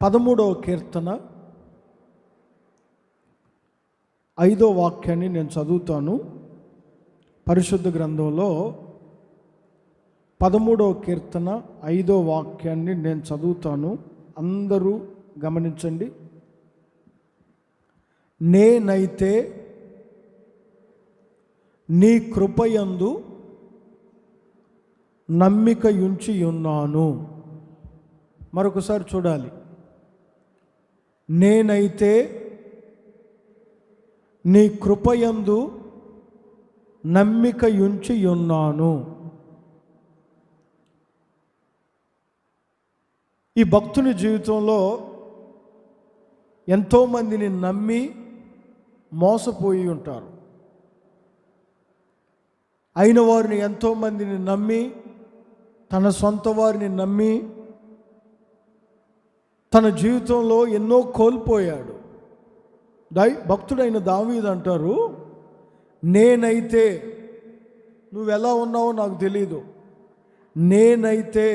13వ కీర్తన 5వ వాక్యాన్ని నేను చదువుతాను. పరిశుద్ధ గ్రంథంలో 13వ కీర్తన 5వ వాక్యాన్ని నేను చదువుతాను. అందరూ గమనించండి. నేనైతే నీ కృపయందు నమ్మిక ఉంచి ఉన్నాను. మరొకసారి చూడాలి. నేనైతే నీ కృపయందు నమ్మిక ఉంచి ఉన్నాను. ఈ భక్తుని జీవితంలో ఎంతోమందిని నమ్మి మోసపోయి ఉంటారు. అయిన వారిని ఎంతోమందిని నమ్మి, తన సొంత వారిని నమ్మి తన జీవితంలో ఎన్నో కోల్పోయాడు. భక్తుడైన దావీదు అంటారు, నేనైతే, నువ్వెలా ఉన్నావో నాకు తెలీదు, నేనైతే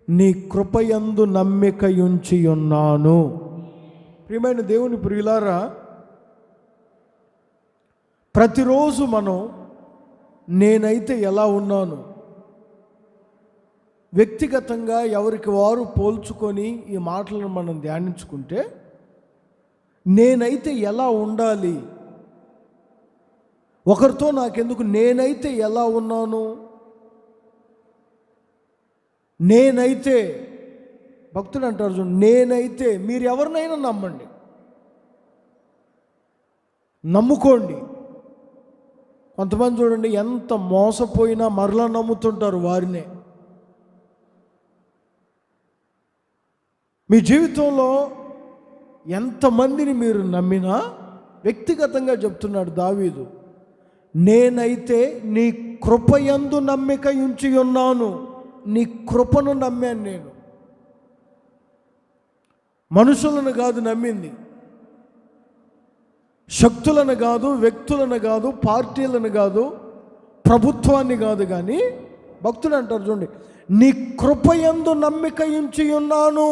నీ కృపయందు నమ్మిక ఉంచి ఉన్నాను. ప్రియమైన దేవుని ప్రియులారా, ప్రతిరోజు మనం నేనైతే ఎలా ఉన్నాను, వ్యక్తిగతంగా ఎవరికి వారు పోల్చుకొని ఈ మాటలను మనం ధ్యానించుకుంటే, నేనైతే ఎలా ఉండాలి, ఒకరితో నాకెందుకు, నేనైతే ఎలా ఉన్నాను, నేనైతే, భక్తుడు అంటారు, నేనైతే, మీరు ఎవరినైనా నమ్మండి, నమ్ముకోండి. కొంతమంది చూడండి, ఎంత మోసపోయినా మరలా నమ్ముతుంటారు వారినే. మీ జీవితంలో ఎంతమందిని మీరు నమ్మినా, వ్యక్తిగతంగా చెప్తున్నాడు దావీదు, నేనైతే నీ కృపయందు నమ్మిక ఉంచి ఉన్నాను. నీ కృపను నమ్మాను నేను. మనుషులను కాదు నమ్మింది, శక్తులను కాదు, వ్యక్తులను కాదు, పార్టీలను కాదు, ప్రభుత్వాన్ని కాదు. కానీ భక్తుడు అంటారు చూడండి, నీ కృపయందు నమ్మిక ఉంచి ఉన్నాను.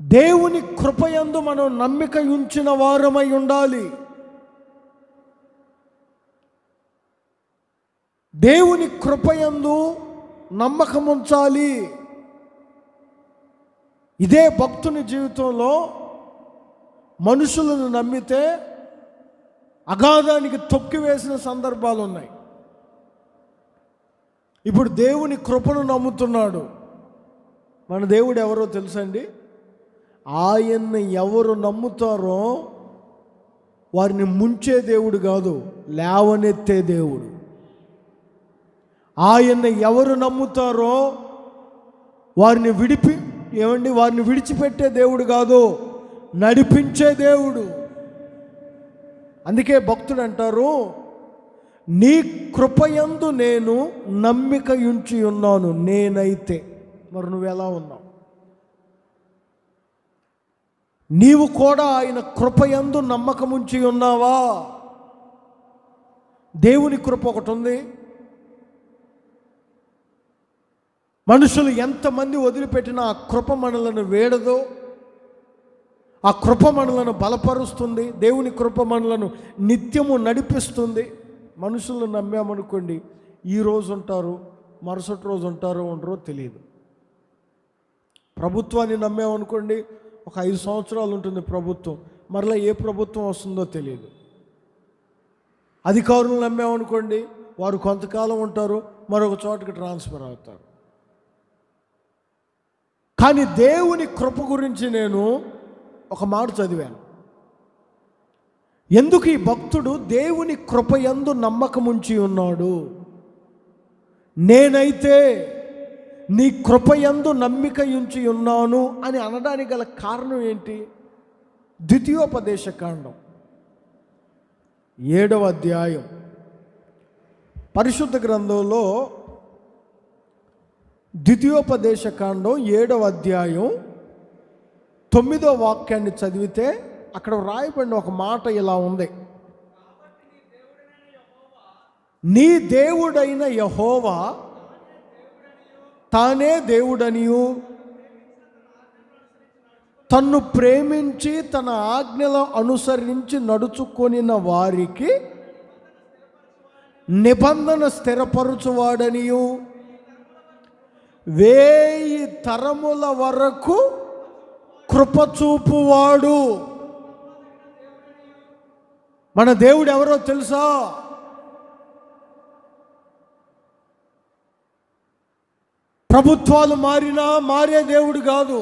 దేవుని కృపయందు మనం నమ్మిక ఉంచిన వారమై ఉండాలి. దేవుని కృపయందు నమ్మకం ఉంచాలి. ఇదే భక్తుని జీవితంలో మనుషులను నమ్మితే అగాధానికి తొక్కివేసిన సందర్భాలు ఉన్నాయి. ఇప్పుడు దేవుని కృపను నమ్ముతున్నాడు. మన దేవుడు ఎవరో తెలుసండి? ఆయన్ని ఎవరు నమ్ముతారో వారిని ముంచే దేవుడు కాదు, లేవనెత్తే దేవుడు. ఆయన్ని ఎవరు నమ్ముతారో వారిని వారిని విడిచిపెట్టే దేవుడు కాదు, నడిపించే దేవుడు. అందుకే భక్తుడు అంటారు, నీ కృపయందు నేను నమ్మిక ఉంచి ఉన్నాను. నేనైతే, మరి నువ్వెలా ఉన్నావు? నీవు కూడా ఆయన కృపయందు నమ్మకం ఉంచి ఉన్నావా? దేవుని కృప ఒకటి ఉంది. మనుషులు ఎంతమంది వదిలిపెట్టినా ఆ కృప మనలను వేడదో, ఆ కృప మనలను బలపరుస్తుంది. దేవుని కృప మనలను నిత్యము నడిపిస్తుంది. మనుషులను నమ్మామనుకోండి, ఈరోజు ఉంటారు, మరుసటి రోజు ఉంటారో ఉండరో తెలియదు. ప్రభుత్వాన్ని నమ్మామనుకోండి, ఒక 5 సంవత్సరాలు ఉంటుంది ప్రభుత్వం, మరలా ఏ ప్రభుత్వం వస్తుందో తెలియదు. అధికారులు నమ్మామనుకోండి, వారు కొంతకాలం ఉంటారు, మరొక చోటకి ట్రాన్స్ఫర్ అవుతారు. కానీ దేవుని కృప గురించి నేను ఒక మాట చదివాను. ఎందుకు ఈ భక్తుడు దేవుని కృపయందు నమ్మకం ఉంచి ఉన్నాడు? నేనైతే నీ కృపయందు నమ్మిక ఉంచి ఉన్నాను అని అనడానికి గల కారణం ఏంటి? ద్వితీయోపదేశ కాండం 7వ అధ్యాయం, పరిశుద్ధ గ్రంథంలో ద్వితీయోపదేశ కాండం 7వ అధ్యాయం 9వ వాక్యాన్ని చదివితే అక్కడ రాయబడిన ఒక మాట ఇలా ఉంది. నీ దేవుడైన యెహోవా తానే దేవుడనియు తన్ను ప్రేమించి తన ఆజ్ఞల అనుసరించి నడుచుకొనిన వారికి నిబంధన స్థిరపరచువాడనియు 1000 తరముల వరకు కృపచూపువాడు. మన దేవుడు ఎవరో తెలుసా? ప్రభుత్వాలు మారినా మారే దేవుడు కాదు,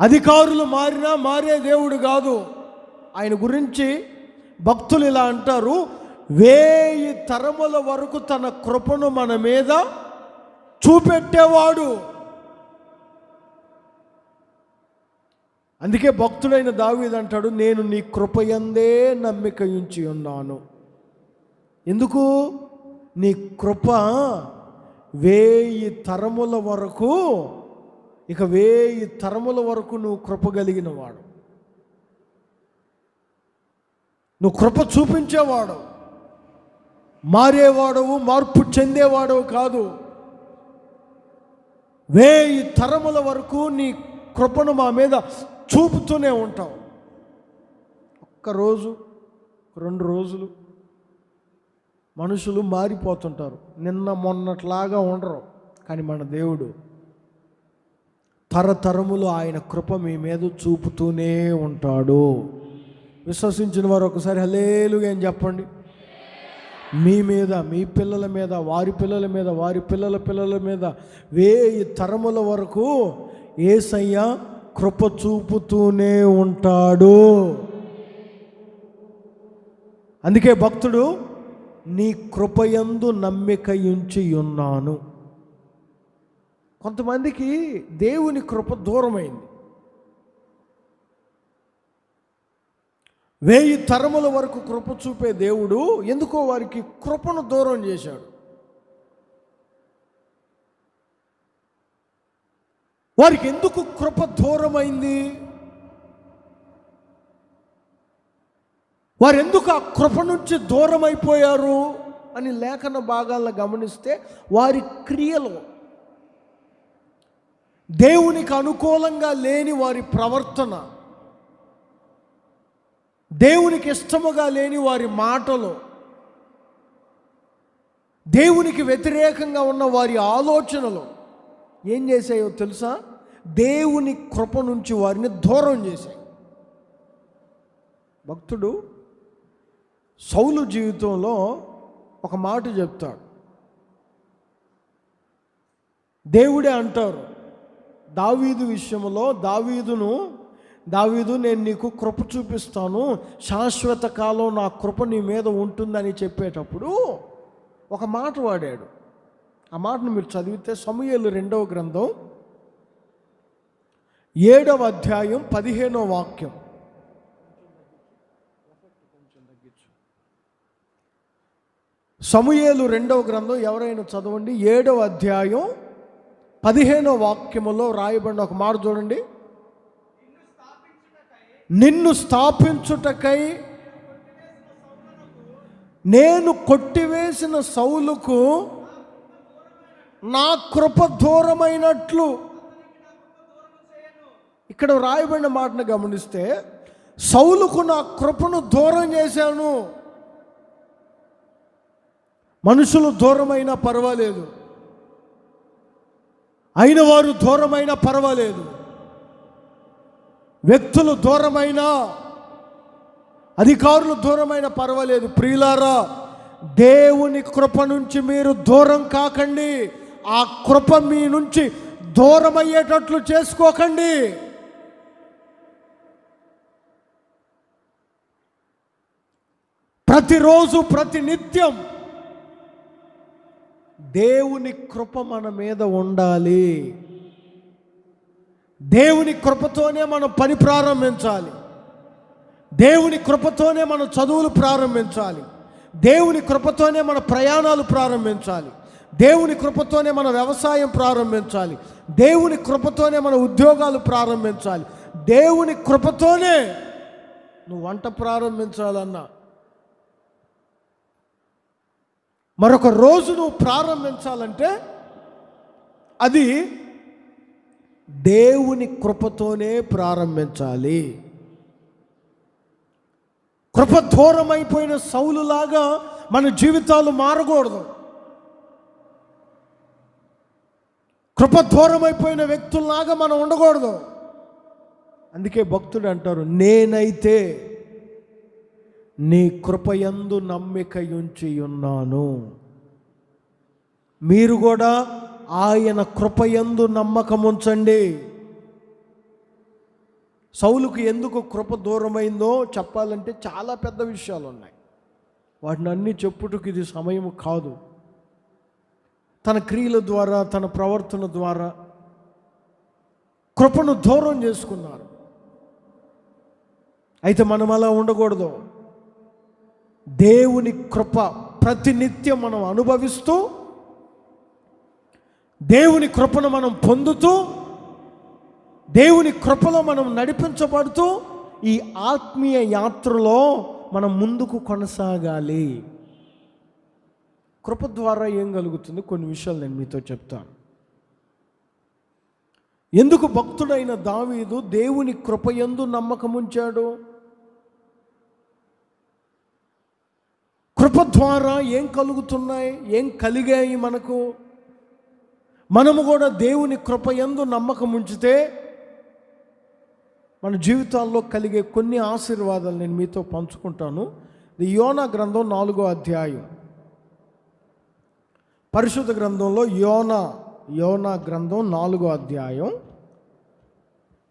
అధికారులు మారినా మారే దేవుడు కాదు. ఆయన గురించి భక్తులు ఇలా అంటారు, 1000 తరముల వరకు తన కృపను మన మీద చూపెట్టేవాడు. అందుకే భక్తుడైన దావీదు అంటాడు, నేను నీ కృపయందే నమ్మిక ఉంచి ఉన్నాను. ఎందుకు? నీ కృప 1000 తరముల వరకు, ఇక 1000 తరముల వరకు నువ్వు కృప కలిగిన వాడు, నువ్వు కృప చూపించేవాడు, మారేవాడవు, మార్పు చెందేవాడవు కాదు. 1000 తరముల వరకు నీ కృపను మా మీద చూపుతూనే ఉంటావు. ఒక్కరోజు 2 రోజులు మనుషులు మారిపోతుంటారు, నిన్న మొన్నట్లాగా ఉండరు. కానీ మన దేవుడు తరతరములు ఆయన కృప మీ మీద చూపుతూనే ఉంటాడు. విశ్వసించిన వారు ఒకసారి హల్లెలూయా అని చెప్పండి. మీ మీద, మీ పిల్లల మీద, వారి పిల్లల మీద, వారి పిల్లల పిల్లల మీద 1000 తరముల వరకు యేసయ్య కృప చూపుతూనే ఉంటాడు. అందుకే భక్తుడు నీ కృపయందు నమ్మిక ఉంచి ఉన్నాను. కొంతమందికి దేవుని కృప దూరమైంది. 1000 తరముల వరకు కృప చూపే దేవుడు ఎందుకో వారికి కృపను దూరం చేశాడు. వారికి ఎందుకు కృప దూరమైంది? వారు ఎందుకు ఆ కృప నుంచి దూరం అయిపోయారు అని లేఖన భాగాలను గమనిస్తే, వారి క్రియలు, దేవునికి అనుకూలంగా లేని వారి ప్రవర్తన, దేవునికి ఇష్టముగా లేని వారి మాటలు, దేవునికి వ్యతిరేకంగా ఉన్న వారి ఆలోచనలు ఏం చేశాయో తెలుసా? దేవుని కృప నుంచి వారిని దూరం చేశాయి. భక్తుడు సౌలు జీవితంలో ఒక మాట చెప్తాడు. దేవుడే అంటారు దావీదు విషయంలో, దావీదు నేను నీకు కృప చూపిస్తాను, శాశ్వత కాలం నా కృప నీ మీద ఉంటుందని చెప్పేటప్పుడు ఒక మాట వాడాడు. ఆ మాటను మీరు చదివితే సమూయేలు 2వ గ్రంథం 7వ అధ్యాయం 15వ వాక్యం. సమూయేలు 2వ గ్రంథం ఎవరైనా చదవండి, 7వ అధ్యాయం 15వ వాక్యములో రాయబడిన ఒక మాట చూడండి. నిన్ను స్థాపించుటకై నేను కొట్టివేసిన సౌలుకు నా కృప దూరమైనట్లు. ఇక్కడ రాయబడిన మాటను గమనిస్తే, సౌలుకు నా కృపను దూరం చేశాను. మనుషులు దూరమైనా పర్వాలేదు, అయిన వారు దూరమైనా పర్వాలేదు, వ్యక్తులు దూరమైనా, అధికారులు దూరమైన పర్వాలేదు. ప్రియులారా, దేవుని కృప నుంచి మీరు దూరం కాకండి. ఆ కృప మీ నుంచి దూరం అయ్యేటట్లు చేసుకోకండి. ప్రతిరోజు, ప్రతినిత్యం దేవుని కృప మన మీద ఉండాలి. దేవుని కృపతోనే మనం పని ప్రారంభించాలి. దేవుని కృపతోనే మన చదువులు ప్రారంభించాలి. దేవుని కృపతోనే మన ప్రయాణాలు ప్రారంభించాలి. దేవుని కృపతోనే మన వ్యవసాయం ప్రారంభించాలి. దేవుని కృపతోనే మన ఉద్యోగాలు ప్రారంభించాలి. దేవుని కృపతోనే నువ్వు వంట ప్రారంభించాలన్నా, మరొక రోజు నువ్వు ప్రారంభించాలంటే అది దేవుని కృపతోనే ప్రారంభించాలి. కృప దూరమైపోయిన సౌలులాగా మన జీవితాలు మారకూడదు. కృప దూరమైపోయిన వ్యక్తుల్లాగా మనం ఉండకూడదు. అందుకే భక్తుడు అంటారు, నేనైతే నీ కృపయందు నమ్మిక ఉంచి ఉన్నాను. మీరు కూడా ఆయన కృపయందు నమ్మకం ఉంచండి. సౌలుకు ఎందుకు కృప దూరమైందో చెప్పాలంటే చాలా పెద్ద విషయాలు ఉన్నాయి. వాటిని అన్నీ చెప్పుటకు ఇది సమయం కాదు. తన క్రియల ద్వారా, తన ప్రవర్తన ద్వారా కృపను దూరం చేసుకున్నారు. అయితే మనం అలా ఉండకూడదు. దేవుని కృప ప్రతినిత్యం మనం అనుభవిస్తూ, దేవుని కృపను మనం పొందుతూ, దేవుని కృపలో మనం నడిపించబడుతూ ఈ ఆత్మీయ యాత్రలో మనం ముందుకు కొనసాగాలి. కృప ద్వారా ఏం కలుగుతుంది? కొన్ని విషయాలు నేను మీతో చెప్తాను. ఎందుకు భక్తుడైన దావీదు దేవుని కృపయందు నమ్మకం ఉంచాడు? కృప ద్వారా ఏం కలుగుతున్నాయి, ఏం కలిగాయి మనకు? మనము కూడా దేవుని కృపయందు నమ్మకం ఉంచితే మన జీవితాల్లో కలిగే కొన్ని ఆశీర్వాదాలు నేను మీతో పంచుకుంటాను. ఇది యోనా గ్రంథం 4వ అధ్యాయం. పరిశుద్ధ గ్రంథంలో యోనా గ్రంథం 4వ అధ్యాయం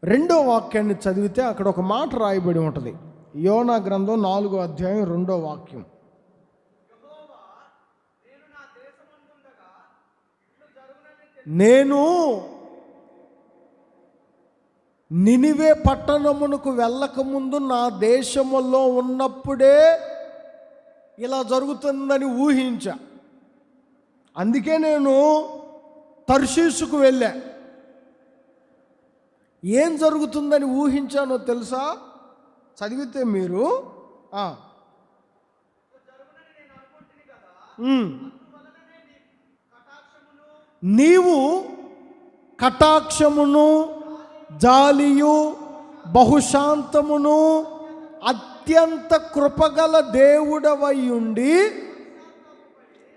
2వ వాక్యాన్ని చదివితే అక్కడ ఒక మాట రాయబడి ఉంటుంది. యోనా గ్రంథం 4వ అధ్యాయం 2వ వాక్యం. నేను నినివే పట్టణమునకు వెళ్ళకముందు నా దేశములో ఉన్నప్పుడే ఇలా జరుగుతుందని ఊహించా. అందుకే నేను తర్షీషుకు వెళ్ళా. ఏం జరుగుతుందని ఊహించానో తెలుసా? చదివితే మీరు నీవు కటాక్షమును, జాలియు, బహుశాంతమును, అత్యంత కృపగల దేవుడవై ఉండి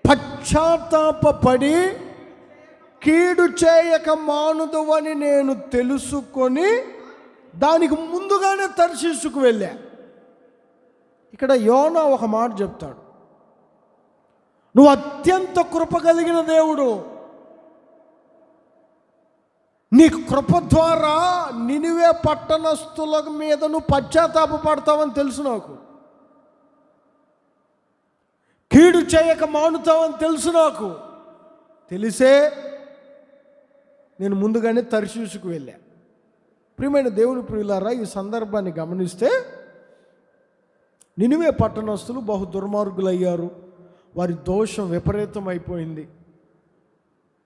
పశ్చాత్తాపపడి కీడు చేయక మానుదువని నేను తెలుసుకొని దానికి ముందుగానే తర్షీషుకు వెళ్ళా. ఇక్కడ యోనా ఒక మాట చెప్తాడు, నువ్వు అత్యంత కృప కలిగిన దేవుడు, నీ కృప ద్వారా నినివే పట్టణస్థుల మీద నువ్వు పశ్చాత్తాపడతావని తెలుసు. నాకు కీడు చేయక మానుతావని తెలుసు. నాకు తెలిసే నేను ముందుగానే తర్షీషుకు వెళ్ళా. ప్రియమైన దేవుని ప్రియులారా, ఈ సందర్భాన్ని గమనిస్తే నినివే పట్టణస్థులు బహు దుర్మార్గులయ్యారు. వారి దోషం విపరీతమైపోయింది.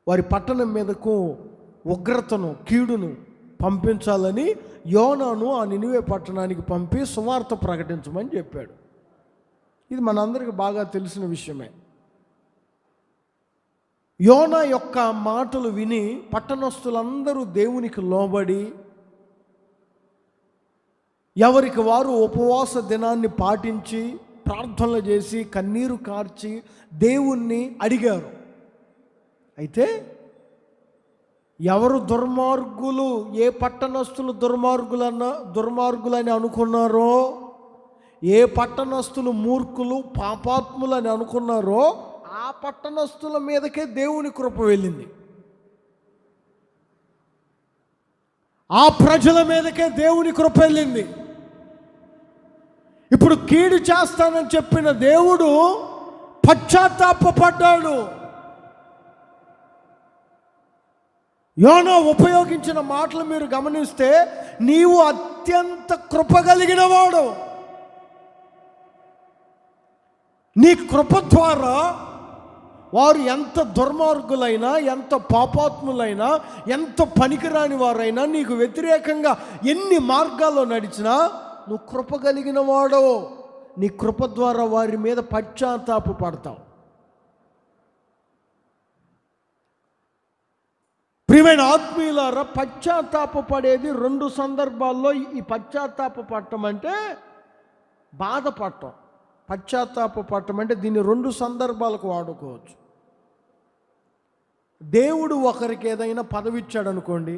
వారి పట్టణం మీదకు ఉగ్రతను, కీడును పంపించాలని యోనాను ఆ నినివే పట్టణానికి పంపి సువార్త ప్రకటించమని చెప్పాడు. ఇది మనందరికీ బాగా తెలిసిన విషయమే. యోనా యొక్క మాటలు విని పట్టణస్థులందరూ దేవునికి లోబడి ఎవరికి వారు ఉపవాస దినాన్ని పాటించి ప్రార్థనలు చేసి కన్నీరు కార్చి దేవుణ్ణి అడిగారు. అయితే ఎవరు దుర్మార్గులు, ఏ పట్టణస్థులు దుర్మార్గులని అనుకున్నారో, ఏ పట్టణస్థులు మూర్ఖులు పాపాత్ములని అనుకున్నారో ఆ పట్టణస్థుల మీదకే దేవుని కృప వెళ్ళింది. ఆ ప్రజల మీదకే దేవుని కృప వెళ్ళింది. ఇప్పుడు కీడు చేస్తానని చెప్పిన దేవుడు పశ్చాత్తాపపడ్డాడు. యోనా ఉపయోగించిన మాటలు మీరు గమనిస్తే, నీవు అత్యంత కృప కలిగిన వాడు, నీ కృప ద్వారా వారు ఎంత దుర్మార్గులైనా, ఎంత పాపాత్ములైనా, ఎంత పనికిరాని వారైనా, నీకు వ్యతిరేకంగా ఎన్ని మార్గాల్లో నడిచినా నువ్వు కృప కలిగిన వాడు. నీ కృప ద్వారా వారి మీద పశ్చాత్తాప పడతావు. ప్రియమైన ఆత్మీయులారా, పశ్చాత్తాపపడేది 2 సందర్భాల్లో. ఈ పశ్చాత్తాపపడటం అంటే బాధపడటం. పశ్చాత్తాపపడటం అంటే దీన్ని 2 సందర్భాలకు వాడుకోవచ్చు. దేవుడు ఒకరికి ఏదైనా పదవి ఇచ్చాడు అనుకోండి,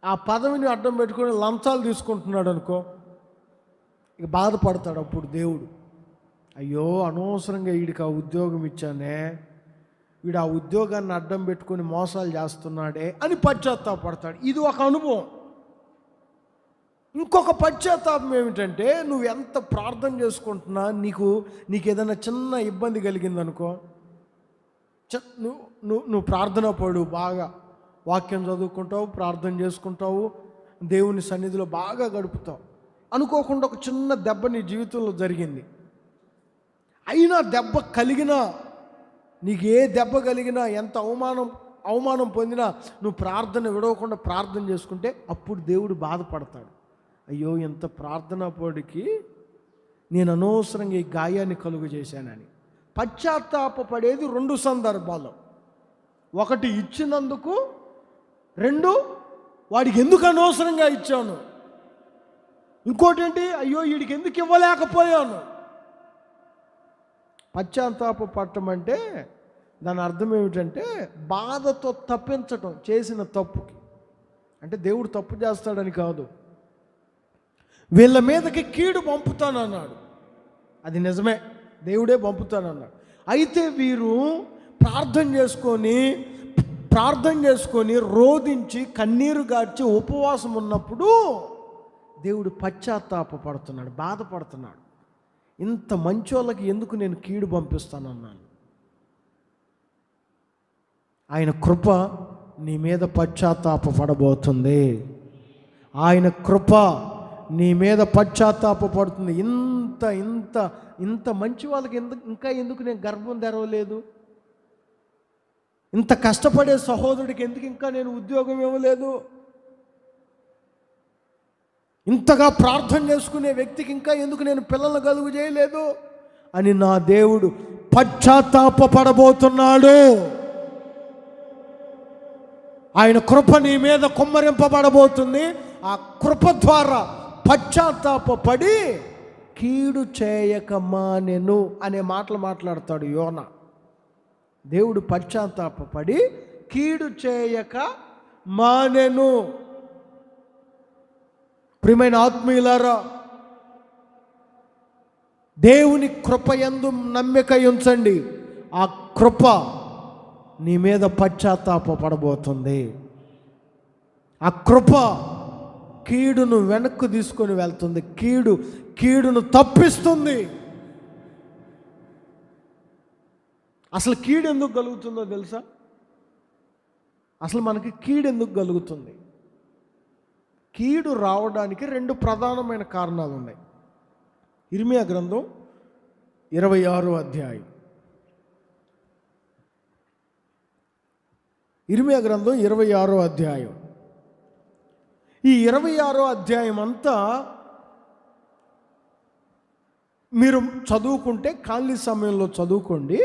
ఆ పదవిని అడ్డం పెట్టుకొని లంచాలు తీసుకుంటున్నాడు అనుకో, ఇక బాధపడతాడు. అప్పుడు దేవుడు, అయ్యో అనవసరంగా వీడికి ఆ ఉద్యోగం ఇచ్చానే, వీడు ఆ ఉద్యోగాన్ని అడ్డం పెట్టుకొని మోసాలు చేస్తున్నాడే అని పశ్చాత్తాపడతాడు. ఇది ఒక అనుభవం. ఇంకొక పశ్చాత్తాపం ఏమిటంటే, నువ్వు ఎంత ప్రార్థన చేసుకుంటున్నా నీకు ఏదైనా చిన్న ఇబ్బంది కలిగిందనుకో, నువ్వు ప్రార్థన పడు, బాగా వాక్యం చదువుకుంటావు, ప్రార్థన చేసుకుంటావు, దేవుని సన్నిధిలో బాగా గడుపుతావు. అనుకోకుండా ఒక చిన్న దెబ్బ నీ జీవితంలో జరిగింది. అయినా దెబ్బ కలిగినా, నీకు ఏ దెబ్బ కలిగినా, ఎంత అవమానం పొందినా నువ్వు ప్రార్థన విడవకుండా ప్రార్థన చేసుకుంటే అప్పుడు దేవుడు బాధపడతాడు. అయ్యో ఎంత ప్రార్థన పడికి నేను అనవసరంగా ఈ గాయాన్ని కలుగు చేశానని. పశ్చాత్తాపపడేది 2 సందర్భాల్లో. 1 ఇచ్చినందుకు, 2 వాడికి ఎందుకు అనవసరంగా ఇచ్చాను, ఇంకోటి ఏంటి, అయ్యో వీడికి ఎందుకు ఇవ్వలేకపోయాను. పశ్చాత్తాపపడటం అంటే దాని అర్థం ఏమిటంటే బాధతో తప్పించటం చేసిన తప్పుకి. అంటే దేవుడు తప్పు చేస్తాడని కాదు, వీళ్ళ మీదకి కీడు పంపుతానన్నాడు. అది నిజమే, దేవుడే పంపుతానన్నాడు. అయితే వీరు ప్రార్థన చేసుకొని రోధించి కన్నీరు గార్చి ఉపవాసం ఉన్నప్పుడు దేవుడు పశ్చాత్తాపపడుతున్నాడు, బాధపడుతున్నాడు. ఇంత మంచోళ్ళకి ఎందుకు నేను కీడు పంపిస్తానన్నాను. ఆయన కృప నీ మీద పశ్చాత్తాపపడబోతుంది. ఆయన కృప నీ మీద పశ్చాత్తాపపడుతుంది. ఇంత మంచి వాళ్ళకి ఎందుకు నేను గర్భం తెరవలేదు, ఇంత కష్టపడే సహోదరుడికి ఎందుకు ఇంకా నేను ఉద్యోగం ఇవ్వలేదు, ఇంతగా ప్రార్థన చేసుకునే వ్యక్తికి ఇంకా ఎందుకు నేను పిల్లలను కలుగు చేయలేదు అని నా దేవుడు పశ్చాత్తాపపడబోతున్నాడు. ఆయన కృప నీ మీద కుమ్మరింపబడబోతుంది. ఆ కృప ద్వారా పశ్చాత్తాపపడి కీడు చేయక మానెను అనే మాటలు మాట్లాడతాడు యోనా. దేవుడు పశ్చాత్తాపపడి కీడు చేయక మానెను. ప్రియమైన ఆత్మీయులారా, దేవుని కృపయందు నమ్మిక ఉంచండి. ఆ కృప నీ మీద పశ్చాత్తాపపడబోతుంది. ఆ కృప కీడును వెనక్కు తీసుకొని వెళ్తుంది, కీడును తప్పిస్తుంది. అసలు కీడు ఎందుకు కలుగుతుందో తెలుసా? అసలు మనకి కీడు ఎందుకు కలుగుతుంది? కీడు రావడానికి 2 ప్రధానమైన కారణాలు ఉన్నాయి. ఇర్మియా గ్రంథం 26వ అధ్యాయం. ఇర్మియా గ్రంథం 26వ అధ్యాయం. ఈ 26వ అధ్యాయం అంతా మీరు చదువుకుంటే, ఖాళీ సమయంలో చదువుకోండి.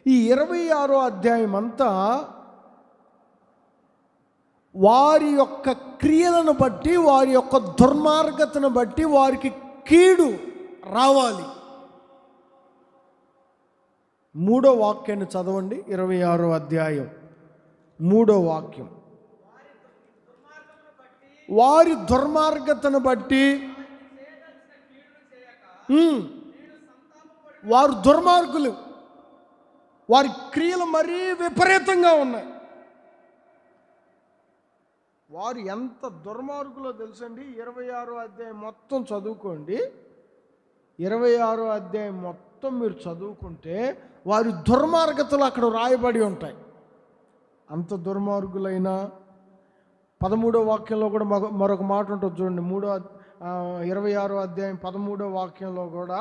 ఈ 26వ అధ్యాయం అంతా వారి యొక్క క్రియలను బట్టి, వారి యొక్క దుర్మార్గతను బట్టి వారికి కీడు రావాలి. 3వ వాక్యాన్ని చదవండి. 26వ అధ్యాయం 3వ వాక్యం. వారి దుర్మార్గతను బట్టి, వారు దుర్మార్గులు, వారి క్రియలు మరీ విపరీతంగా ఉన్నాయి. వారు ఎంత దుర్మార్గులో తెలుసండి. 26వ అధ్యాయం మొత్తం చదువుకోండి. 26వ అధ్యాయం మొత్తం మీరు చదువుకుంటే వారి దుర్మార్గతలు అక్కడ రాయబడి ఉంటాయి. అంత దుర్మార్గులైనా 13వ వాక్యంలో కూడా మరొక మాట ఉంటుంది చూడండి. 26వ అధ్యాయం 13వ వాక్యంలో కూడా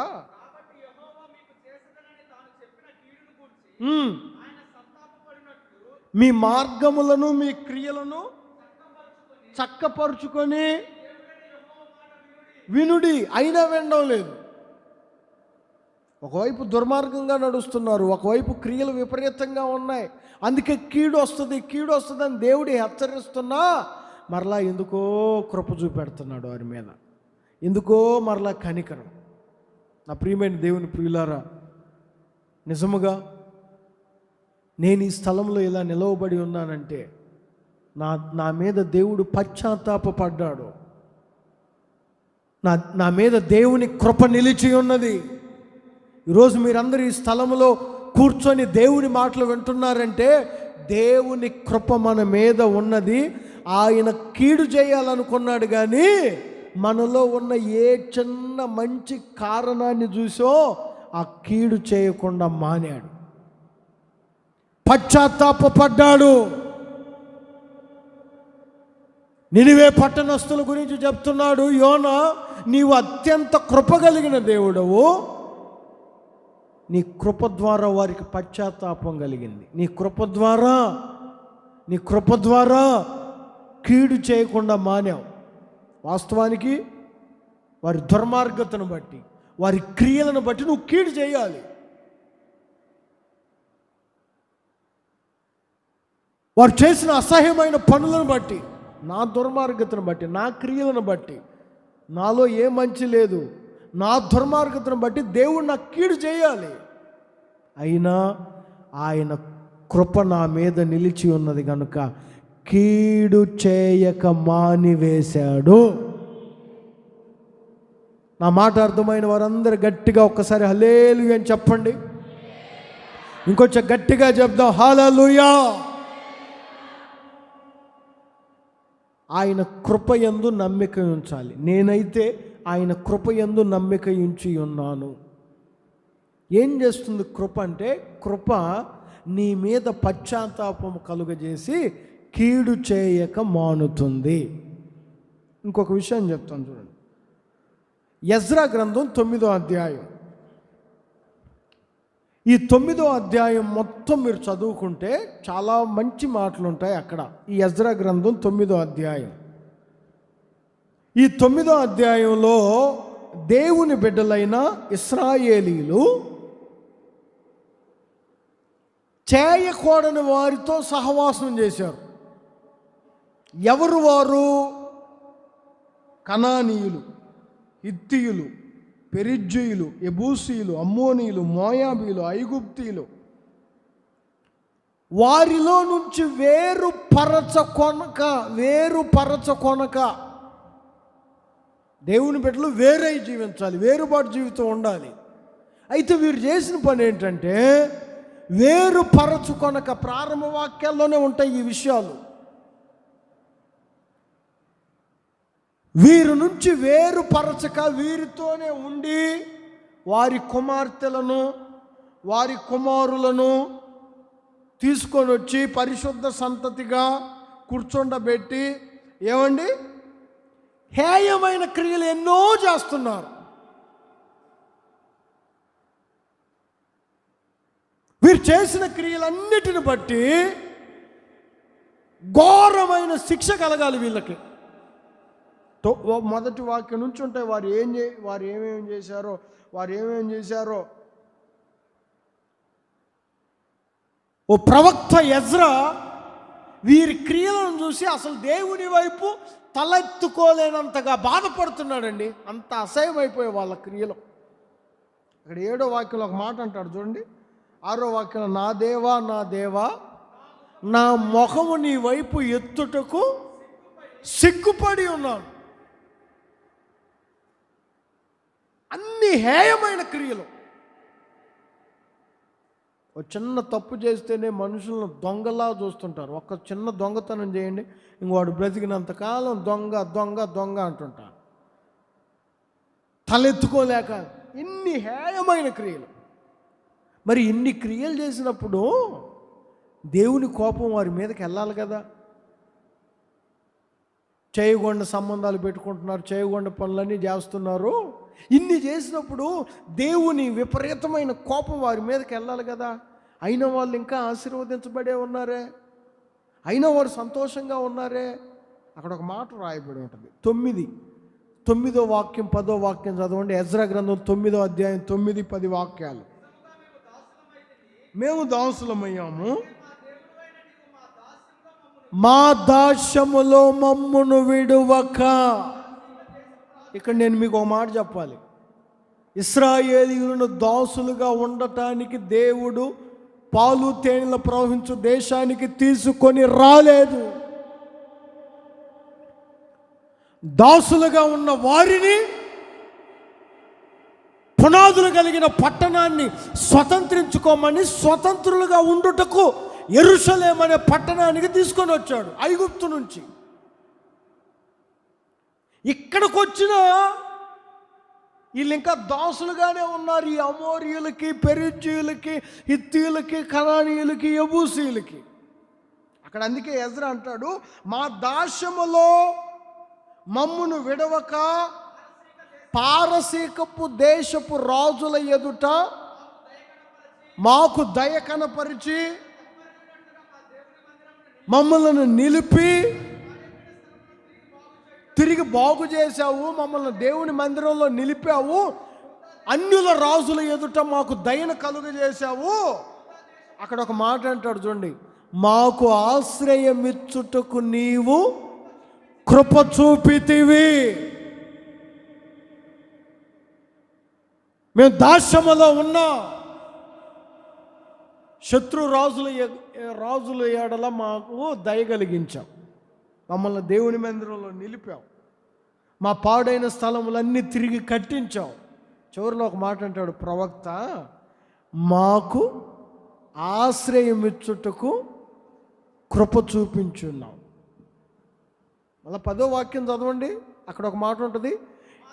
మీ మార్గములను మీ క్రియలను చక్కపరుచుకొని వినుడి, అయినా వినడం లేదు. ఒకవైపు దుర్మార్గంగా నడుస్తున్నారు, ఒకవైపు క్రియలు విపరీతంగా ఉన్నాయి. అందుకే కీడు వస్తుంది అని దేవుడు హెచ్చరిస్తున్నా మరలా ఎందుకో కృప చూపెడుతున్నాడు వారి మీద, ఎందుకో మరలా కనికరం. నా ప్రియమైన దేవుని ప్రియులారా, నిజముగా నేను ఈ స్థలంలో ఇలా నిలవబడి ఉన్నానంటే నా మీద దేవుడు పశ్చాత్తాపడ్డాడు, నా మీద దేవుని కృప నిలిచి ఉన్నది. ఈరోజు మీరందరూ ఈ స్థలంలో కూర్చొని దేవుని మాటలు వింటున్నారంటే దేవుని కృప మన మీద ఉన్నది. ఆయన కీడు చేయాలనుకున్నాడు, కానీ మనలో ఉన్న ఏ చిన్న మంచి కారణాన్ని చూసో ఆ కీడు చేయకుండా మానాడు, పశ్చాత్తాపడ్డాడు. నినివే పట్టణస్థుల గురించి చెప్తున్నాడు యోనా, నీవు అత్యంత కృప కలిగిన దేవుడవు, నీ కృప ద్వారా వారికి పశ్చాత్తాపం కలిగింది. నీ కృప ద్వారా కీడు చేయకుండా మానావు. వాస్తవానికి వారి దుర్మార్గతను బట్టి, వారి క్రియలను బట్టి నువ్వు కీడు చేయాలి. వారు చేసిన అసహ్యమైన పనులను బట్టి, నా దుర్మార్గతను బట్టి, నా క్రియలను బట్టి, నాలో ఏ మంచి లేదు, నా దుర్మార్గతను బట్టి దేవుడు నాకు కీడు చేయాలి. అయినా ఆయన కృప నా మీద నిలిచి ఉన్నది కనుక కీడు చేయక మానివేశాడు. నా మాట అర్థమైన వారందరూ గట్టిగా ఒక్కసారి హల్లెలూయా అని చెప్పండి. ఇంకొంచెం గట్టిగా చెప్దాం, హల్లెలూయా. ఆయన కృపయందు నమ్మిక ఉంచాలి. నేనైతే ఆయన కృపయందు నమ్మిక ఉంచి ఉన్నాను. ఏం చేస్తుంది కృప అంటే, కృప నీ మీద పశ్చాత్తాపం కలుగజేసి కీడు చేయక మానుతుంది. ఇంకొక విషయం చెప్తాను చూడండి. ఎజ్రా గ్రంథం 9వ అధ్యాయం. ఈ 9వ అధ్యాయం మొత్తం మీరు చదువుకుంటే చాలా మంచి మాటలు ఉంటాయి అక్కడ. ఈ ఎజ్రా గ్రంథం 9వ అధ్యాయం. ఈ 9వ అధ్యాయంలో దేవుని బిడ్డలైన ఇశ్రాయేలీలు చేయకూడని వారితో సహవాసం చేశారు. ఎవరు వారు? కనానీయులు, హిత్తీయులు, పెరిజ్జీయులు, ఎబూసీయులు, అమ్మోనీయులు, మోయాబీలు, ఐగుప్తీయులు. వారిలో నుంచి వేరుపరచకొనక దేవుని బిడ్డలు వేరై జీవించాలి, వేరుబాటు జీవితం ఉండాలి. అయితే వీరు చేసిన పని ఏంటంటే వేరుపరచుకొనక, ప్రారంభ వాక్యాల్లోనే ఉంటాయి ఈ విషయాలు. వీరి నుంచి వేరుపరచక వీరితోనే ఉండి వారి కుమార్తెలను, వారి కుమారులను తీసుకొని వచ్చి పరిశుద్ధ సంతతిగా కూర్చోండబెట్టి ఏమండి హేయమైన క్రియలు ఎన్నో చేస్తున్నారు. వీరు చేసిన క్రియలన్నిటిని బట్టి ఘోరమైన శిక్ష కలగాలి వీళ్ళకి. మొదటి వాక్యం నుంచి ఉంటాయి వారు ఏమేమి చేశారో. ఓ ప్రవక్త ఎజ్రా వీరి క్రియలను చూసి అసలు దేవుని వైపు తలెత్తుకోలేనంతగా బాధపడుతున్నాడండి. అంత అసహ్యమైపోయే వాళ్ళ క్రియలు. అక్కడ 7వ వాక్యంలో ఒక మాట అంటాడు చూడండి. 6వ వాక్యంలో, నా దేవా నా ముఖము నీ వైపు ఎత్తుటకు సిగ్గుపడి ఉన్నాను. అన్ని హేయమైన క్రియలు. ఒక చిన్న తప్పు చేస్తేనే మనుషులను దొంగలా చూస్తుంటారు. ఒక చిన్న దొంగతనం చేయండి, ఇంకోడు బ్రతికినంతకాలం దొంగ అంటుంటారు, తలెత్తుకోలేక. ఇన్ని హేయమైన క్రియలు. మరి ఇన్ని క్రియలు చేసినప్పుడు దేవుని కోపం వారి మీదకి వెళ్ళాలి కదా. చేయకుండా సంబంధాలు పెట్టుకుంటున్నారు, చేయకుండా పనులన్నీ చేస్తున్నారు. ఇన్ని చేసినప్పుడు దేవుని విపరీతమైన కోపం వారి మీదకి వెళ్ళాలి కదా. అయినా వాళ్ళు ఇంకా ఆశీర్వదించబడే ఉన్నారే, అయినా వారు సంతోషంగా ఉన్నారే. అక్కడ ఒక మాట రాయబడి ఉంటుంది. 9వ వాక్యం 10వ వాక్యం చదవండి. ఎజ్రా గ్రంథం 9వ అధ్యాయం 9-10 వాక్యాలు. మేము దాసులమయ్యాము, మా దాస్యములో మమ్మును విడువక. ఇక్కడ నేను మీకు ఒక మాట చెప్పాలి. ఇశ్రాయేలీయులను దాసులుగా ఉండటానికి దేవుడు పాలు తేనెలు ప్రవహించు దేశానికి తీసుకొని రాలేదు. దాసులుగా ఉన్న వారిని, పునాదులు కలిగిన పట్టణాన్ని స్వతంత్రించుకోమని, స్వతంత్రులుగా ఉండుటకు యెరూషలేము అనే పట్టణానికి తీసుకొని వచ్చాడు ఐగుప్తు నుంచి. ఇక్కడికి వచ్చిన వీళ్ళు ఇంకా దాసులుగానే ఉన్నారు. ఈ అమోరీయులకి, పెరిజ్జీయులకి, హిత్తీయులకి, కనానీయులకి, యెబూసీయులకి. అక్కడ అందుకే ఎజ్రా అంటాడు, మా దాస్యములో మమ్మును విడవక పారసీకపు దేశపు రాజుల ఎదుట మాకు దయ కనపరిచి మమ్మల్ని నిలిపి తిరిగి బాగు చేశావు. మమ్మల్ని దేవుని మందిరంలో నిలిపావు. అన్యుల రాజుల ఎదుట మాకు దయను కలుగజేశావు. అక్కడ ఒక మాట అంటాడు చూడండి, మాకు ఆశ్రయమిచ్చుటకు నీవు కృప చూపితివి. మేము దాస్యములో ఉన్నా, శత్రు రాజుల ఏడల మాకు దయ కలిగించాం. మమ్మల్ని దేవుని మందిరంలో నిలిపావు. మా పాడైన స్థలములన్నీ తిరిగి కట్టించావు. చివరిలో ఒక మాట అంటాడు ప్రవక్త, మాకు ఆశ్రయమిచ్చుటకు కృప చూపించున్నావు. మళ్ళీ 10వ వాక్యం చదవండి. అక్కడ ఒక మాట ఉంటుంది,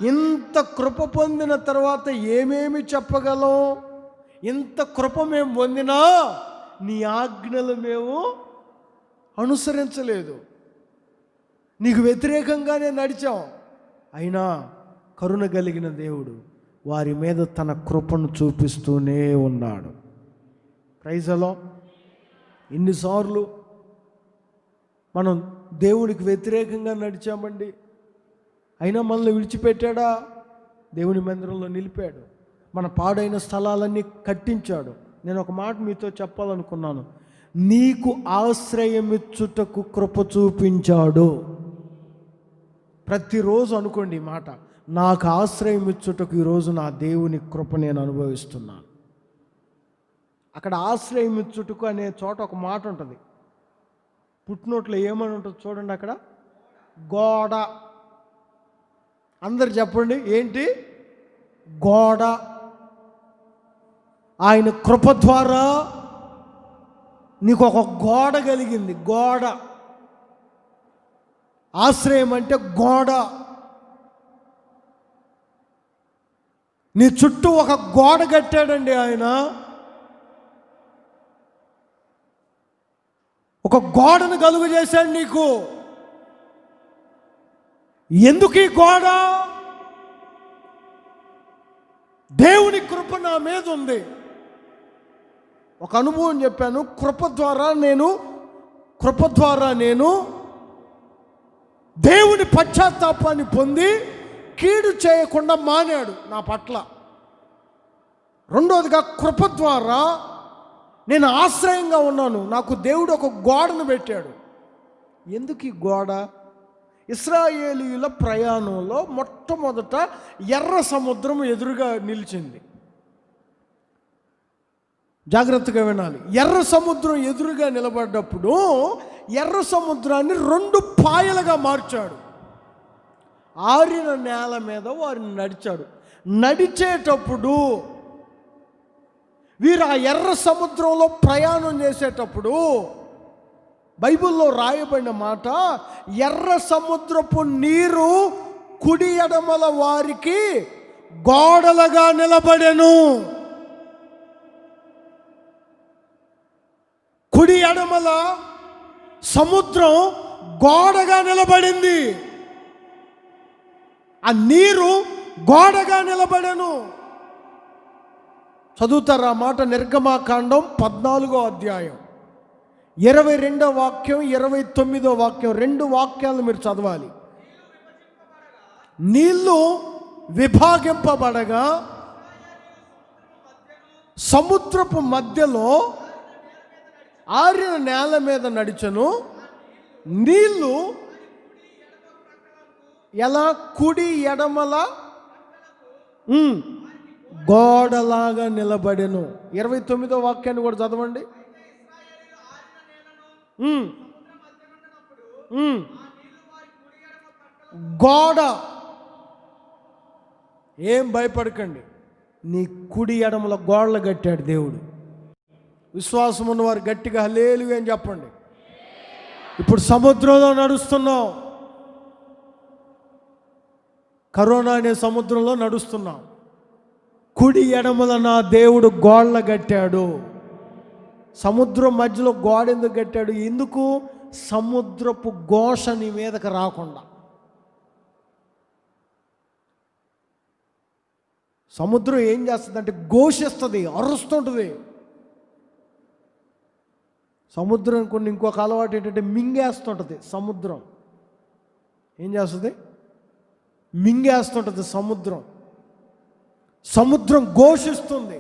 ఇంత కృప పొందిన తర్వాత ఏమేమి చెప్పగలం? ఇంత కృప మేము పొందినా నీ ఆజ్ఞలు మేము అనుసరించలేదు, నీకు వ్యతిరేకంగానే నడిచాం. అయినా కరుణ కలిగిన దేవుడు వారి మీద తన కృపను చూపిస్తూనే ఉన్నాడు. ప్రైజ్ అలా. ఇన్నిసార్లు మనం దేవునికి వ్యతిరేకంగా నడిచామండి, అయినా మనల్ని విడిచిపెట్టాడా? దేవుని మందిరంలో నిలిపాడు. మన పాడైన స్థలాలన్నీ కట్టించాడు. నేను ఒక మాట మీతో చెప్పాలనుకున్నాను, నీకు ఆశ్రయమిచ్చుటకు కృప చూపించాడు. ప్రతిరోజు అనుకోండి ఈ మాట, నాకు ఆశ్రయం ఇచ్చుటకు ఈరోజు నా దేవుని కృప నేను అనుభవిస్తున్నాను. అక్కడ ఆశ్రయం ఇచ్చుటకు అనే చోట ఒక మాట ఉంటుంది. పుట్టినోట్లో ఏమని ఉంటుంది చూడండి, అక్కడ గోడ. అందరు చెప్పండి, ఏంటి? గోడ. ఆయన కృప ద్వారా నీకు ఒక గోడ కలిగింది. గోడ. ఆశ్రయం అంటే గోడ. నీ చుట్టూ ఒక గోడ కట్టాడండి ఆయన. ఒక గోడను కలుగు చేశాడు నీకు. ఎందుకు ఈ గోడ? దేవుని కృప నా మీద ఉంది. ఒక అనుభవం చెప్పాను. కృప ద్వారా నేను దేవుని పశ్చాత్తాపాన్ని పొంది కీడు చేయకుండా మానాడు నా పట్ల. రెండోదిగా కృప ద్వారా నేను ఆశ్రయంగా ఉన్నాను. నాకు దేవుడు ఒక గోడను పెట్టాడు. ఎందుకు ఈ గోడ? ఇశ్రాయేలీయుల ప్రయాణంలో మొట్టమొదట ఎర్ర సముద్రం ఎదురుగా నిలిచింది. జాగ్రత్తగా వినాలి. ఎర్ర సముద్రం ఎదురుగా నిలబడ్డప్పుడు ఎర్ర సముద్రాన్ని 2 పాయలుగా మార్చాడు. ఆరిన నేల మీద వారిని నడిచాడు. నడిచేటప్పుడు వీరు ఆ ఎర్ర సముద్రంలో ప్రయాణం చేసేటప్పుడు బైబిల్లో రాయబడిన మాట, ఎర్ర సముద్రపు నీరు కుడి ఎడమల వారికి గోడలుగా నిలబడెను. కుడి ఎడమల సముద్రం గోడగా నిలబడింది. ఆ నీరు గోడగా నిలబడెను. చదువుతారా మాట? నిర్గమాకాండం 14వ అధ్యాయం 22వ వాక్యం 29వ వాక్యం 2 వాక్యాలు మీరు చదవాలి. నీళ్లు విభాగింపబడగా సముద్రపు మధ్యలో ఆరిన నేల మీద నడిచెను. నీళ్లు ఎలా కుడి ఎడమల గోడలాగా నిలబడెను. 29వ వాక్యాన్ని కూడా చదవండి. గోడ, ఏం భయపడకండి, నీ కుడి ఎడమల గోడలు కట్టాడు దేవుడు. విశ్వాసం ఉన్నవారు గట్టిగా హల్లెలూయా అని చెప్పండి. ఇప్పుడు సముద్రంలో నడుస్తున్నాం, కరోనా అనే సముద్రంలో నడుస్తున్నాం. కుడి ఎడమల నా దేవుడు గోడలు కట్టాడు. సముద్రం మధ్యలో గోడ ఎందుకు కట్టాడు? ఎందుకు? సముద్రపు ఘోష నీ మీదకి రాకుండా. సముద్రం ఏం చేస్తుందంటే ఘోషిస్తుంది, అరుస్తుంటుంది. సముద్రం కొన్ని ఇంకొక అలవాటు ఏంటంటే మింగేస్తుంటుంది. సముద్రం ఏం చేస్తుంది? మింగేస్తుంటుంది. సముద్రం ఘోషిస్తుంది.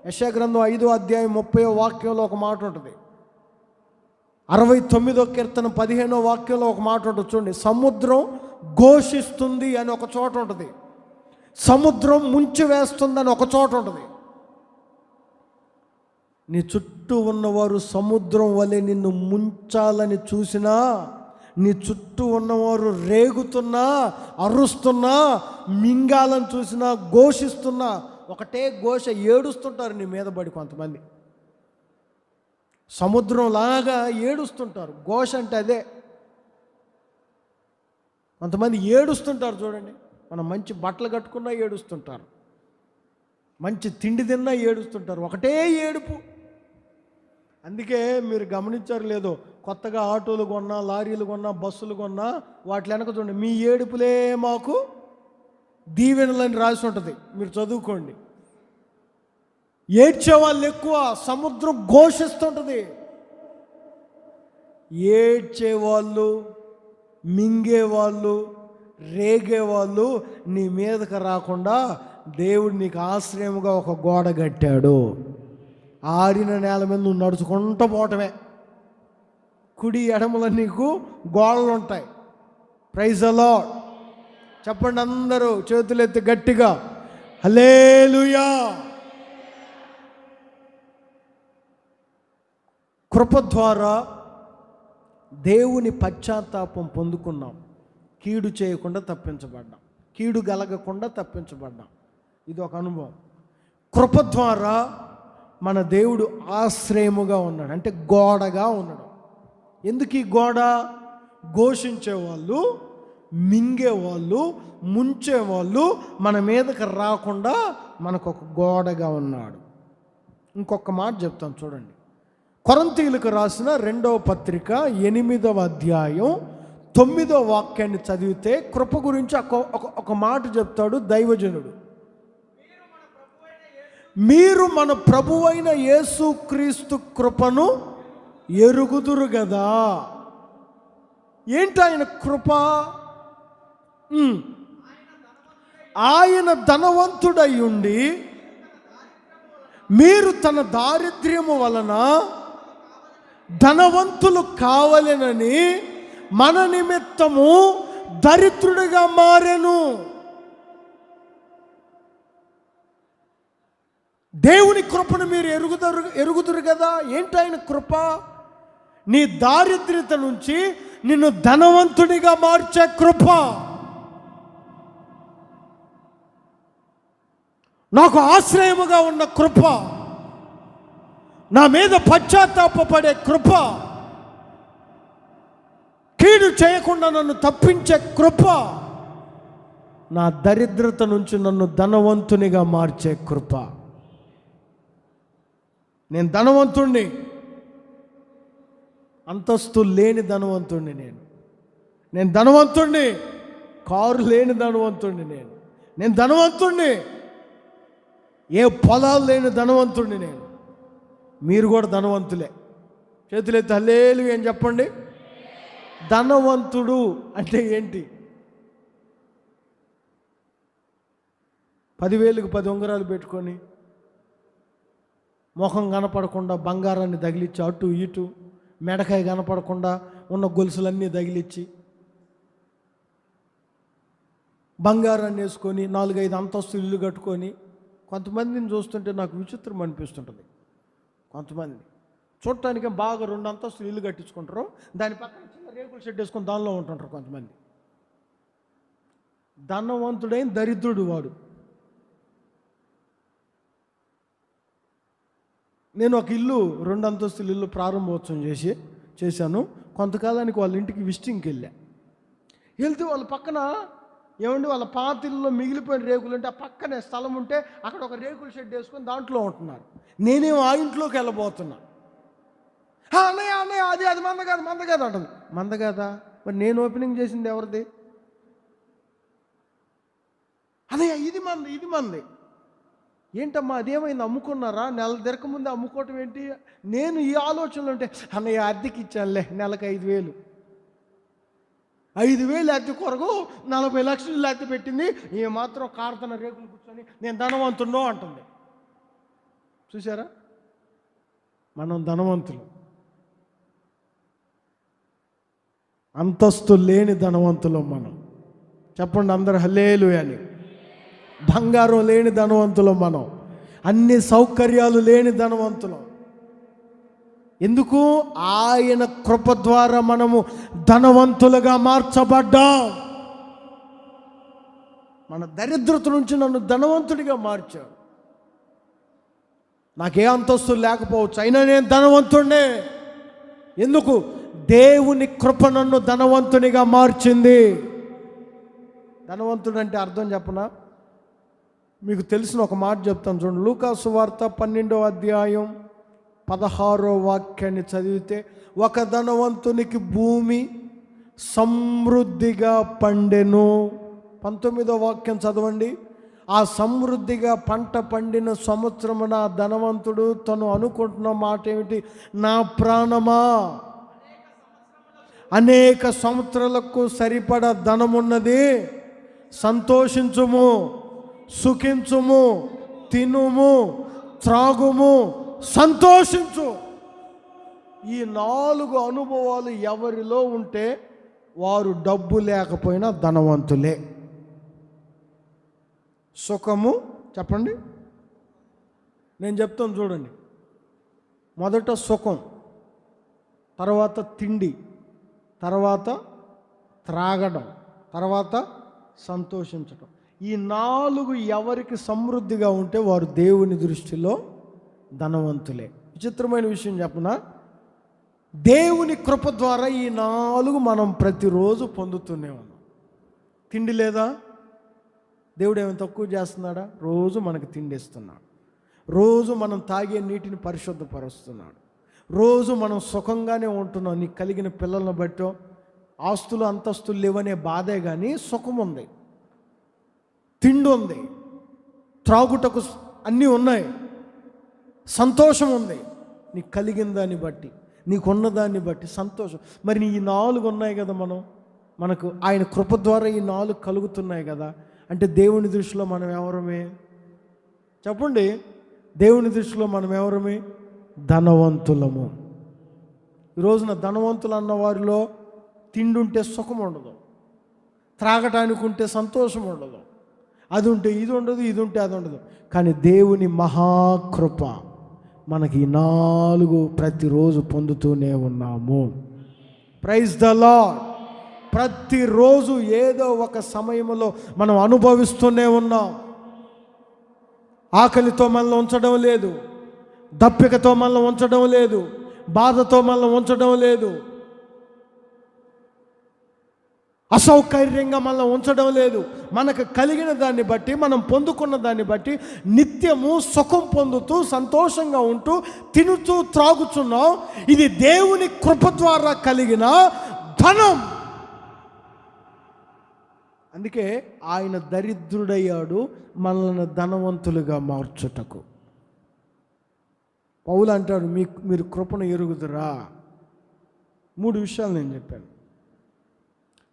యెషయా గ్రంథం 5వ అధ్యాయం 30వ వాక్యంలో ఒక మాట ఉంటుంది. 69వ కీర్తన 15వ వాక్యంలో ఒక మాట ఉంటుంది. చూడండి, సముద్రం ఘోషిస్తుంది అని ఒక చోట ఉంటుంది, సముద్రం ముంచి వేస్తుందని ఒక చోట ఉంటుంది. నీ చుట్టూ ఉన్నవారు సముద్రం వలె నిన్ను ముంచాలని చూసినా, నీ చుట్టూ ఉన్నవారు రేగుతున్నా, అరుస్తున్నా, మింగాలని చూసినా, ఘోషిస్తున్నా, ఒకటే ఘోష, ఏడుస్తుంటారు నీ మీద పడి. కొంతమంది సముద్రం లాగా ఏడుస్తుంటారు. ఘోష అంటే అదే. కొంతమంది ఏడుస్తుంటారు. చూడండి, మనం మంచి బట్టలు కట్టుకున్నా ఏడుస్తుంటారు, మంచి తిండి తిన్నా ఏడుస్తుంటారు. ఒకటే ఏడుపు. అందుకే మీరు గమనించారు లేదో, కొత్తగా ఆటోలు కొన్నా, లారీలు కొన్నా, బస్సులు కొన్నా, వాటి వెనక చూడండి, మీ ఏడుపులే మాకు దీవెనలని రాసి ఉంటుంది. మీరు చదువుకోండి. ఏడ్చే వాళ్ళు ఎక్కువ, సముద్రం ఘోషిస్తుంటుంది. ఏడ్చేవాళ్ళు, మింగేవాళ్ళు, రేగేవాళ్ళు నీ మీదకి రాకుండా దేవుడు నీకు ఆశ్రయముగా ఒక గోడ కట్టాడు. ఆరిన నేల మీద నువ్వు నడుచుకుంటూ పోవటమే. కుడి ఎడమల నీకు గోడలు ఉంటాయి. ప్రైజ్ ది లార్డ్ చెప్పండి అందరూ, చేతులెత్తి గట్టిగా హల్లెలూయా. కృప ద్వారా దేవుని పశ్చాత్తాపం పొందుకున్నాం. కీడు చేయకుండా తప్పించబడ్డాం, కీడు గలగకుండా తప్పించబడ్డాం. ఇది ఒక అనుభవం. కృప ద్వారా మన దేవుడు ఆశ్రయముగా ఉన్నాడు, అంటే గోడగా ఉన్నాడు. ఎందుకు ఈ గోడ? ఘోషించేవాళ్ళు, మింగేవాళ్ళు, ముంచేవాళ్ళు మన మీదకి రాకుండా మనకు ఒక గోడగా ఉన్నాడు. ఇంకొక మాట చెప్తాను చూడండి. కొరింథీయులకు రాసిన 2వ పత్రిక 8వ అధ్యాయం 9వ వాక్యాన్ని చదివితే కృప గురించి ఒక మాట చెప్తాడు దైవజనుడు. మీరు మన ప్రభువైన యేసుక్రీస్తు కృపను ఎరుగుదురు కదా. ఏంటి ఆయన కృప? ఆయన ధనవంతుడై ఉండి మీరు తన దారిద్ర్యము వలన ధనవంతులు కావాలనని మన నిమిత్తము దరిద్రుడిగా మారెను. దేవుని కృపను మీరు ఎరుగుదురు కదా. ఏంటి ఆయన కృప? నీ దారిద్ర్యత నుంచి నిన్ను ధనవంతుడిగా మార్చే కృప. నాకు ఆశ్రయముగా ఉన్న కృప, నా మీద పశ్చాత్తాపపడే కృప, కీడు చేయకుండా నన్ను తప్పించే కృప, నా దరిద్రత నుంచి నన్ను ధనవంతునిగా మార్చే కృప. నేను ధనవంతుణ్ణి, అంతస్తు లేని ధనవంతుణ్ణి. నేను ధనవంతుణ్ణి, కారు లేని ధనవంతుణ్ణి. నేను ధనవంతుణ్ణి, ఏ పొలాలు లేని ధనవంతుణ్ణి. మీరు కూడా ధనవంతులే. చేతులెత్తి హల్లెలూయా అని చెప్పండి. ధనవంతుడు అంటే ఏంటి? 10,000కి 10 ఉంగరాలు పెట్టుకొని ముఖం కనపడకుండా బంగారాన్ని తగిలిచ్చి అటు ఇటు మెడకాయ కనపడకుండా ఉన్న గొలుసులన్నీ తగిలిచ్చి బంగారాన్ని వేసుకొని 4-5 అంతస్తులు ఇల్లు కట్టుకొని, కొంతమందిని చూస్తుంటే నాకు విచిత్రం అనిపిస్తుంటుంది. కొంతమంది చూడటానికి బాగా 2 అంతస్తులు ఇల్లు కట్టించుకుంటారు, దాని పక్కన చిన్న రేకుల షెడ్ వేసుకొని దానిలో ఉంటుంటారు. కొంతమంది ధనవంతుడైన దరిద్రుడు వాడు. నేను ఒక ఇల్లు 2 అంతస్తుల ఇల్లు ప్రారంభోత్సవం చేశాను. కొంతకాలానికి వాళ్ళ ఇంటికి విజిటింగ్కి వెళ్తే వాళ్ళ పక్కన ఏమండి వాళ్ళ పాత ఇల్లులో మిగిలిపోయిన రేకులు ఉంటే ఆ పక్కనే స్థలం ఉంటే అక్కడ ఒక రేకుల షెడ్ వేసుకొని దాంట్లో ఉంటున్నారు. నేనేమో ఆ ఇంట్లోకి వెళ్ళబోతున్నా. అన్నయ్య అన్నయ్య అది మంద కాదు అంటుంది. మంద కాదా? మరి నేను ఓపెనింగ్ చేసింది ఎవరిది? అన్నయ్య ఇది మంది. ఏంటమ్మా అదేమైంది, అమ్ముకున్నారా? నెల తిరగకముందే అమ్ముకోవటం ఏంటి? నేను ఈ ఆలోచనలు ఉంటే అన్నయ్య అద్దెకి ఇచ్చానులే, నెలకు 5,000 అద్దె కొరకు 40 లక్షలు అద్దె పెట్టింది. ఈ మాత్రం కారుతున్న రేకులు కూర్చొని నేను ధనవంతుడో అంటుంది. చూసారా, మనం ధనవంతులు, అంతస్తు లేని ధనవంతులు మనం. చెప్పండి అందరు హల్లెలూయా అని. బంగారం లేని ధనవంతులు మనం, అన్ని సౌకర్యాలు లేని ధనవంతులు. ఎందుకు? ఆయన కృప ద్వారా మనము ధనవంతులుగా మార్చబడ్డాం. మన దరిద్రత నుంచి నన్ను ధనవంతుడిగా మార్చాడు. నాకే అంతస్తులు లేకపోవచ్చు, అయినా నేను ధనవంతుడినే. ఎందుకు? దేవుని కృప నన్ను ధనవంతునిగా మార్చింది. ధనవంతుడు అంటే అర్థం చెప్పనా? మీకు తెలిసిన ఒక మాట చెప్తాను చూడండి. లూకా సువార్త 12వ అధ్యాయం 16వ వాక్యాన్ని చదివితే, ఒక ధనవంతునికి భూమి సమృద్ధిగా పండెను. 19వ వాక్యం చదవండి. ఆ సమృద్ధిగా పంట పండిన సంవత్సరమున ధనవంతుడు తను అనుకుంటున్న మాట ఏమిటి? నా ప్రాణమా, అనేక సంవత్సరాలకు సరిపడ ధనమున్నది, సంతోషించుము, సుఖించుము, తినుము, త్రాగుము, సంతోషించు. ఈ 4 అనుభవాలు ఎవరిలో ఉంటే వారు డబ్బు లేకపోయినా ధనవంతులే. సుఖము చెప్పండి, నేను చెప్తాను చూడండి. మొదట సుఖం, తర్వాత తిండి, తర్వాత త్రాగడం, తర్వాత సంతోషించడం. ఈ 4 ఎవరికి సమృద్ధిగా ఉంటే వారు దేవుని దృష్టిలో ధనవంతులే. విచిత్రమైన విషయం చెప్పనా? దేవుని కృప ద్వారా ఈ 4 మనం ప్రతిరోజు పొందుతూనే ఉన్నాం. తిండి లేదా? దేవుడు ఏమైనా తక్కువ చేస్తున్నాడా? రోజు మనకు తిండి ఇస్తున్నాడు. రోజు మనం తాగే నీటిని పరిశుద్ధపరుస్తున్నాడు. రోజు మనం సుఖంగానే ఉంటున్నాం. నీకు కలిగిన పిల్లలను బట్టో ఆస్తులు అంతస్తులు లేవనే బాధే, కానీ సుఖం ఉంది, తిండి ఉంది, త్రాగుటకు అన్నీ ఉన్నాయి, సంతోషం ఉంది. నీకు కలిగిన దాన్ని బట్టి, నీకున్న దాన్ని బట్టి సంతోషం. మరి ఈ 4 ఉన్నాయి కదా, మనకు ఆయన కృప ద్వారా ఈ 4 కలుగుతున్నాయి కదా. అంటే దేవుని దృష్టిలో మనం ఎవరమే? చెప్పండి, దేవుని దృష్టిలో మనం ఎవరమే? ధనవంతులము. ఈ రోజున ధనవంతులు అన్న వారిలో తిండి ఉంటే సుఖం ఉండదు, త్రాగటానికి ఉంటే సంతోషం ఉండదు, అది ఉంటే ఇది ఉండదు, ఇది ఉంటే అది ఉండదు. కానీ దేవుని మహాకృప మనకి 4 ప్రతిరోజు పొందుతూనే ఉన్నాము. Praise the Lord. ప్రతిరోజు ఏదో ఒక సమయంలో మనం అనుభవిస్తూనే ఉన్నాం. ఆకలితో మనల్ని ఉంచడం లేదు, దప్పికతో మనల్ని ఉంచడం లేదు, బాధతో మనల్ని ఉంచడం లేదు, అసౌకర్యంగా మనల్ని ఉంచడం లేదు. మనకు కలిగిన దాన్ని బట్టి, మనం పొందుకున్న దాన్ని బట్టి నిత్యము సుఖం పొందుతూ సంతోషంగా ఉంటూ తినుతూ త్రాగుచున్నాం. ఇది దేవుని కృప ద్వారా కలిగిన ధనం. అందుకే ఆయన దరిద్రుడయ్యాడు మనల్ని ధనవంతులుగా మార్చుటకు. పౌలు అంటాడు, మీరు కృపను ఎరుగుదురా. 3 విషయాలు నేను చెప్పాను.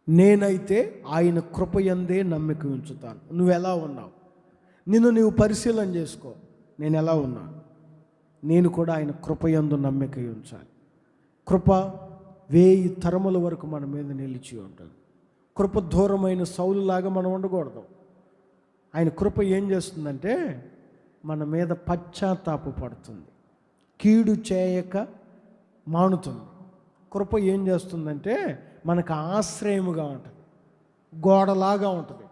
నేనైతే ఆయన కృప యందే నమ్మిక ఉంచుతాను. నువ్వు ఎలా ఉన్నావు? నిన్ను నీవు పరిశీలన చేసుకో. నేను ఎలా ఉన్నా? నేను కూడా ఆయన కృపయందు నమ్మిక ఉంచాలి. కృప 1000 తరముల వరకు మన మీద నిలిచి ఉంటుంది. కృప దూరమైన సౌలులాగా మనం ఉండకూడదు. ఆయన కృప ఏం చేస్తుందంటే మన మీద పశ్చాత్తాప పడుతుంది, కీడు చేయక మానుతుంది. కృప ఏం చేస్తుందంటే మనకు ఆశ్రయముగా ఉంటుంది, గోడలాగా ఉంటుంది.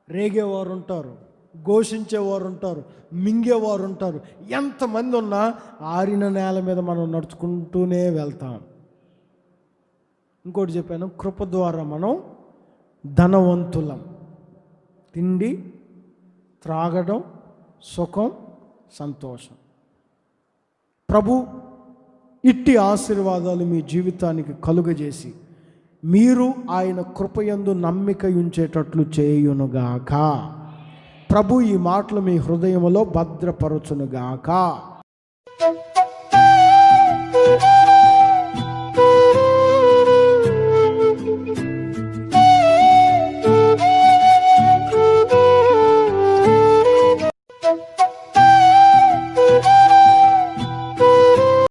రేగేవారు ఉంటారు, ఘోషించేవారు ఉంటారు, మింగేవారు ఉంటారు. ఎంతమంది ఉన్నా ఆరిన నేల మీద మనం నడుచుకుంటూనే వెళ్తాం. ఇంకోటి చెప్పాను, కృప ద్వారా మనం ధనవంతులం. తిండి, త్రాగడం, సుఖం, సంతోషం. ప్రభు ఇట్టి ఆశీర్వాదాలు మీ జీవితానికి కలుగజేసి మీరు ఆయన కృపయందు నమ్మిక ఉంచేటట్లు చేయునుగాక. ప్రభు ఈ మాటలు మీ హృదయములో భద్రపరచునుగాక.